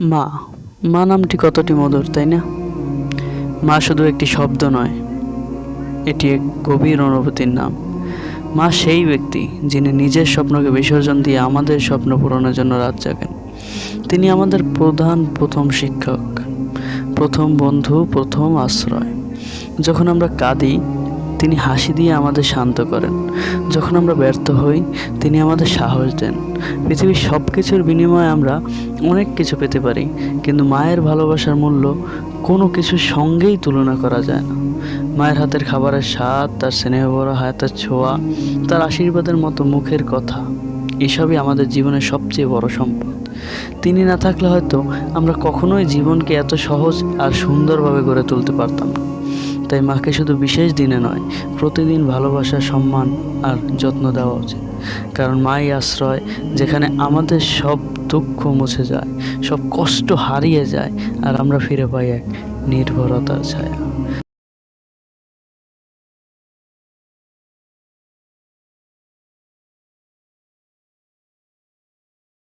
মা মা নামটি কতটি মধুর, তাই না? মা শুধু একটি শব্দ নয়, এটি এক গভীর অনুভূতির নাম। মা সেই ব্যক্তি যিনি নিজের স্বপ্নকে বিসর্জন দিয়ে আমাদের স্বপ্ন পূরণের জন্য রাত জাগেন। তিনি আমাদের প্রথম শিক্ষক, প্রথম বন্ধু, প্রথম আশ্রয়। যখন আমরা কাঁদি, তিনি হাসি দিয়ে আমাদের শান্ত করেন। যখন আমরা ব্যর্থ হই, তিনি আমাদের সাহস দেন। পৃথিবীর সব কিছুর বিনিময়ে আমরা অনেক কিছু পেতে পারি, কিন্তু মায়ের ভালোবাসার মূল্য কোনো কিছুর সঙ্গেই তুলনা করা যায় না। মায়ের হাতের খাবারের স্বাদ, তার স্নেহ ভরা হাতের ছোঁয়া, তার আশীর্বাদের মতো মুখের কথা, এসবই আমাদের জীবনের সবচেয়ে বড় সম্পদ। তিনি না থাকলে হয়তো আমরা কখনোই জীবনকে এত সহজ আর সুন্দরভাবে গড়ে তুলতে পারতাম না। তাই মাকে শুধু বিশেষ দিনে নয়, প্রতিদিন ভালোবাসা, সম্মান আর যত্ন দেওয়া উচিত। কারণ মাই আশ্রয়, যেখানে আমাদের সব দুঃখ মুছে যায়, সব কষ্ট হারিয়ে যায়, আর আমরা ফিরে পাই এক নির্ভরতার ছায়া।